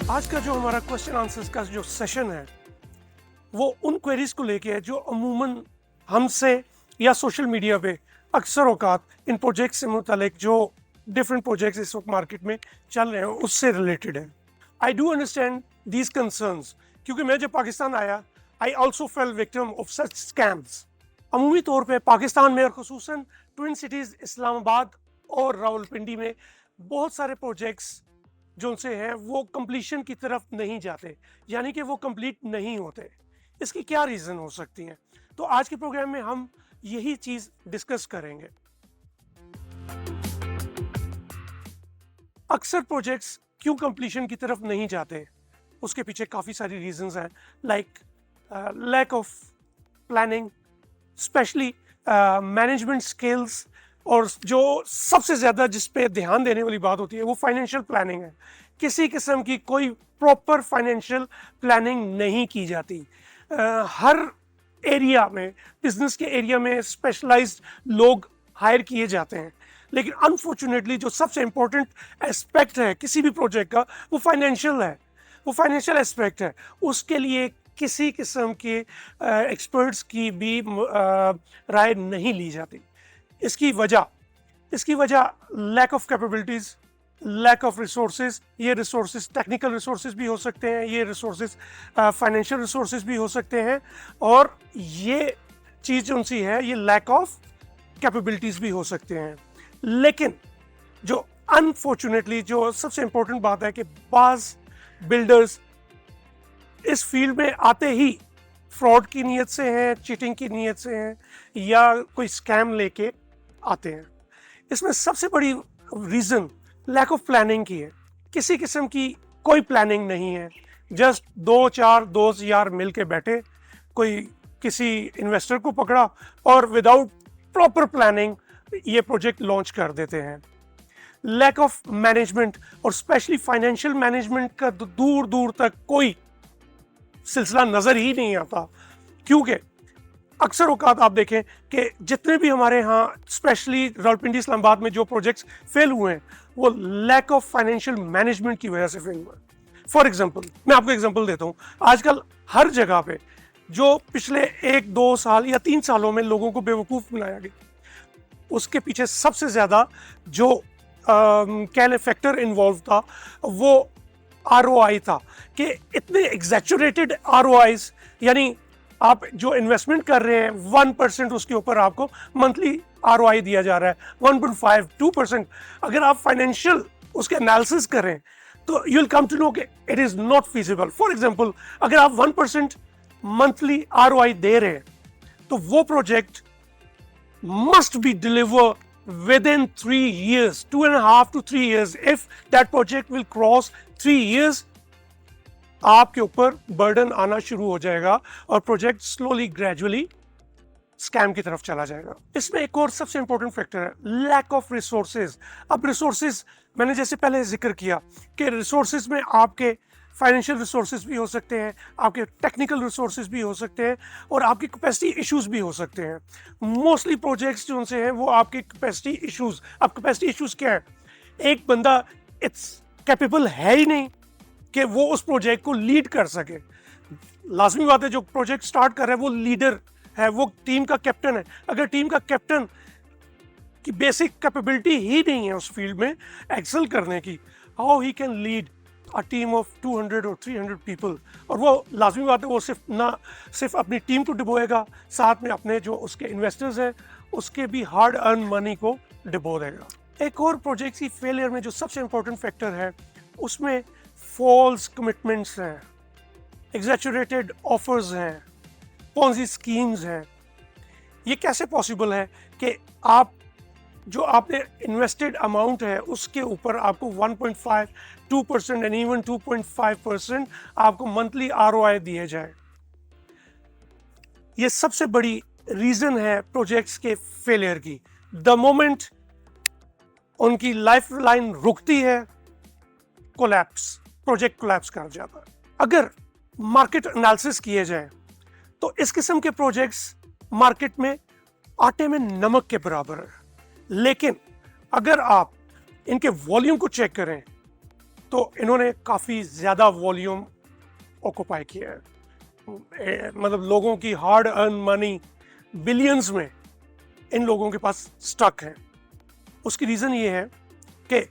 आज का जो हमारा क्वेश्चन आंसर्स का जो सेशन है वो उन क्वेरीज को लेके है जो अमूमन हमसे या सोशल मीडिया पे अक्सर औकात इन प्रोजेक्ट से मुतालिक जो डिफरेंट प्रोजेक्ट्स इस वक्त मार्केट में चल रहे हैं उससे रिलेटेड है। I do understand these concerns क्योंकि मैं जब पाकिस्तान आया I also fell victim of such scams. अमूमी तौर पे पाकिस्तान में और खुसूसन ट्विन सिटीज़ इस्लामाबाद और रावलपिंडी में बहुत सारे प्रोजेक्ट्स जो उनसे हैं वो कंप्लीशन की तरफ नहीं जाते, यानी कि वो कंप्लीट नहीं होते। इसकी क्या रीज़न हो सकती हैं? तो आज के प्रोग्राम में हम यही चीज़ डिस्कस करेंगे। अक्सर प्रोजेक्ट्स क्यों कंप्लीशन की तरफ नहीं जाते, उसके पीछे काफ़ी सारी रीजंस हैं, like lack of planning, specially management skills, और जो सबसे ज़्यादा जिस पे ध्यान देने वाली बात होती है वो फाइनेंशियल प्लानिंग है। किसी किस्म की कोई प्रॉपर फाइनेंशियल प्लानिंग नहीं की जाती। हर एरिया में, बिजनेस के एरिया में स्पेशलाइज्ड लोग हायर किए जाते हैं, लेकिन अनफॉर्चुनेटली जो सबसे इम्पोर्टेंट एस्पेक्ट है किसी भी प्रोजेक्ट का वो फाइनेंशियल है, वो फाइनेंशियल एस्पेक्ट है। उसके लिए किसी किस्म के एक्सपर्ट्स की भी राय नहीं ली जाती। इसकी वजह lack of capabilities, lack of resources. ये रिसोर्सेज टेक्निकल रिसोर्सेज भी हो सकते हैं, ये रिसोर्सेज फाइनेंशियल रिसोर्सेज भी हो सकते हैं, और ये चीज़ जो सी है ये लैक ऑफ कैपेबिलिटीज़ भी हो सकते हैं। लेकिन जो अनफॉर्चुनेटली जो सबसे इम्पोर्टेंट बात है कि बाज़ बिल्डर्स इस फील्ड में आते ही फ्रॉड की नीयत से हैं, चीटिंग की नीयत से हैं, या कोई स्कैम लेके आते हैं। इसमें सबसे बड़ी रीज़न लैक ऑफ प्लानिंग की है। किसी किस्म की कोई प्लानिंग नहीं है। जस्ट दो चार दोस्त यार मिल के बैठे, कोई किसी इन्वेस्टर को पकड़ा और विदाउट प्रॉपर प्लानिंग ये प्रोजेक्ट लॉन्च कर देते हैं। लैक ऑफ मैनेजमेंट, और स्पेशली फाइनेंशियल मैनेजमेंट का दूर दूर तक कोई सिलसिला नज़र ही नहीं आता, क्योंकि अक्सर औकात आप देखें कि जितने भी हमारे यहाँ स्पेशली रावलपिंडी इस्लामाबाद में जो प्रोजेक्ट्स फेल हुए हैं वो लैक ऑफ फाइनेंशियल मैनेजमेंट की वजह से फेल हुए हैं। फॉर एग्जांपल, मैं आपको एग्जांपल देता हूँ। आजकल हर जगह पे जो पिछले 1-2 साल या 3 सालों में लोगों को बेवकूफ़ बनाया गया, उसके पीछे सबसे ज़्यादा जो कह लें फैक्टर इन्वॉल्व था वो ROI था, कि इतने एग्जैचुरेटेड ROIs, यानी आप जो इन्वेस्टमेंट कर रहे हैं 1% उसके ऊपर आपको मंथली ROI दिया जा रहा है 1.5-2%। अगर आप फाइनेंशियल उसके एनालिसिस करें तो you will come to know कि it is not feasible. For example, अगर आप 1% मंथली ROI दे रहे हैं तो वो project must be delivered within 3 years, 2.5 to 3 years. If that project will cross 3 years, आपके ऊपर बर्डन आना शुरू हो जाएगा और प्रोजेक्ट स्लोली ग्रेजुअली स्कैम की तरफ चला जाएगा। इसमें एक और सबसे इंपॉर्टेंट फैक्टर है लैक ऑफ रिसोर्सेज। अब रिसोर्सेज मैंने जैसे पहले जिक्र किया कि रिसोर्सेज में आपके फाइनेंशियल रिसोर्सेज भी हो सकते हैं, आपके टेक्निकल रिसोर्सेज भी हो सकते हैं, और आपकी कैपेसिटी इश्यूज भी हो सकते हैं। मोस्टली प्रोजेक्ट्स जो उनसे हैं वो आपके कैपेसिटी इश्यूज। अब कैपेसिटी इश्यूज क्या है? एक बंदा इट्स कैपेबल है ही नहीं कि वो उस प्रोजेक्ट को लीड कर सके। लाजमी बात है जो प्रोजेक्ट स्टार्ट कर रहा है वो लीडर है, वो टीम का कैप्टन है। अगर टीम का कैप्टन की बेसिक कैपेबिलिटी ही नहीं है उस फील्ड में एक्सेल करने की, how he can lead a team of 200 और 300 पीपल? और वो लाजमी बात है वो सिर्फ अपनी टीम को डुबोएगा, साथ में अपने जो उसके इन्वेस्टर्स हैं उसके भी हार्ड अर्न मनी को डुबो देगा। एक और प्रोजेक्ट की फेलियर में जो सबसे इंपॉर्टेंट फैक्टर है उसमें फॉल्स कमिटमेंट्स हैं, एग्जैचुरेटेड ऑफर्स हैं, पॉन्जी स्कीम्स हैं। ये कैसे पॉसिबल है कि आप जो आपने इन्वेस्टेड अमाउंट है उसके ऊपर आपको 1.5-2% एंड इवन 2.5% आपको मंथली ROI दिए जाए? ये सबसे बड़ी रीज़न है प्रोजेक्ट्स के फेलियर की। द मोमेंट उनकी लाइफ लाइन रुकती है, प्रोजेक्ट कोलैप्स कर जाता है। अगर मार्केट एनालिसिस किए जाए तो इस किस्म के प्रोजेक्ट्स मार्केट में आटे में नमक के बराबर है, लेकिन अगर आप इनके वॉल्यूम को चेक करें तो इन्होंने काफ़ी ज़्यादा वॉल्यूम ऑक्यूपाई किया है। मतलब लोगों की हार्ड अर्न मनी बिलियंस में इन लोगों के पास स्टक है। उसकी रीज़न ये है कि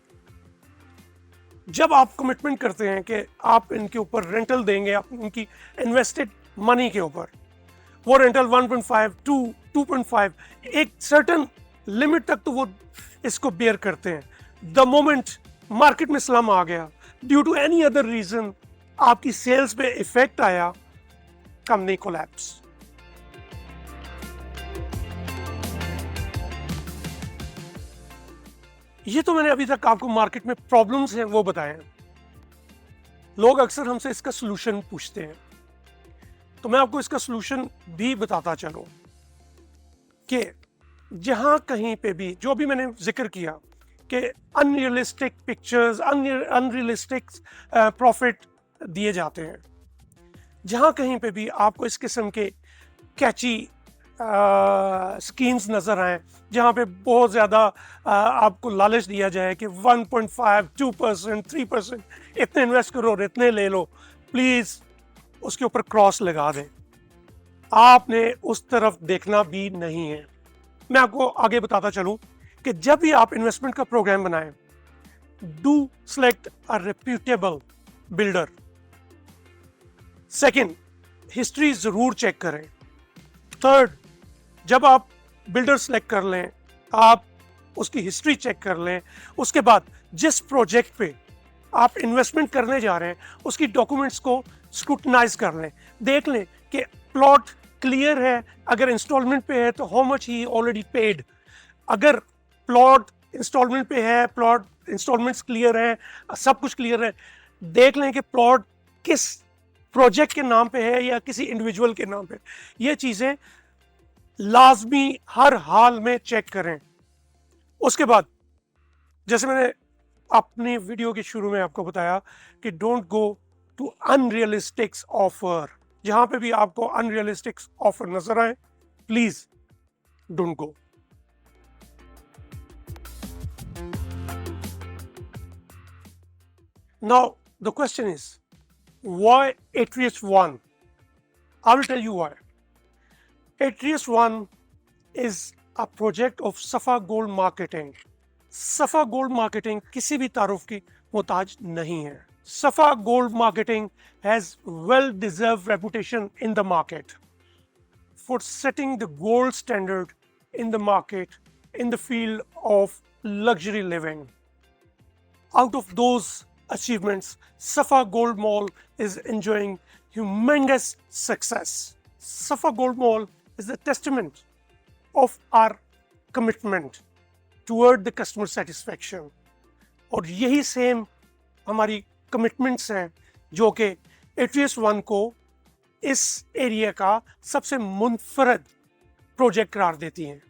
जब आप कमिटमेंट करते हैं कि आप इनके ऊपर रेंटल देंगे, आप उनकी इन्वेस्टेड मनी के ऊपर, वो रेंटल 1.5 2 2.5 एक सर्टन लिमिट तक तो वो इसको बेयर करते हैं। द मोमेंट मार्केट में स्लम आ गया, due to any other reason आपकी सेल्स पे इफेक्ट आया, कंपनी कोलैप्स। ये तो मैंने अभी तक आपको मार्केट में प्रॉब्लम्स हैं वो बताए हैं। लोग अक्सर हमसे इसका सलूशन पूछते हैं, तो मैं आपको इसका सलूशन भी बताता चलूं कि जहां कहीं पे भी जो भी मैंने जिक्र किया कि अनरियलिस्टिक पिक्चर्स, अनरियलिस्टिक प्रॉफिट दिए जाते हैं, जहां कहीं पे भी आपको इस किस्म के कैची स्कीम्स नज़र आए जहाँ पे बहुत ज़्यादा आपको लालच दिया जाए कि 1.5 2% 3% इतने इन्वेस्ट करो और इतने ले लो, प्लीज़ उसके ऊपर क्रॉस लगा दें। आपने उस तरफ देखना भी नहीं है। मैं आपको आगे बताता चलूं कि जब भी आप इन्वेस्टमेंट का प्रोग्राम बनाएं, do select a reputable builder. Second, history ज़रूर चेक करें। थर्ड, जब आप बिल्डर सेलेक्ट कर लें, आप उसकी हिस्ट्री चेक कर लें। उसके बाद जिस प्रोजेक्ट पे आप इन्वेस्टमेंट करने जा रहे हैं उसकी डॉक्यूमेंट्स को स्क्रूटनाइज कर लें, देख लें कि प्लॉट क्लियर है, अगर इंस्टॉलमेंट पे है तो how much he already paid. अगर प्लॉट इंस्टॉलमेंट पे है, प्लॉट इंस्टॉलमेंट्स क्लियर है, सब कुछ क्लियर है, देख लें कि प्लॉट किस प्रोजेक्ट के नाम पे है या किसी इंडिविजुअल के नाम पे। ये चीज़ें लाजमी हर हाल में चेक करें। उसके बाद जैसे मैंने अपनी वीडियो के शुरू में आपको बताया कि don't go to unrealistic offer. जहां पे भी आपको अनरियलिस्टिक ऑफर नजर आए, please don't go. Now the question is why Atrius One? I will tell you why. Atrius One is a project of Safa Gold Marketing. Safa Gold Marketing किसी भी तारुफ की मोहताज नहीं है। Safa Gold Marketing has well-deserved reputation in the market for setting the gold standard in the market in the field of luxury living. Out of those achievements, Safa Gold Mall is enjoying humongous success. Safa Gold Mall is a testament of our commitment toward the customer satisfaction. और यही same हमारी commitments हैं जो कि Atrius One को इस area का सबसे मुनफरद प्रोजेक्ट करार देती हैं।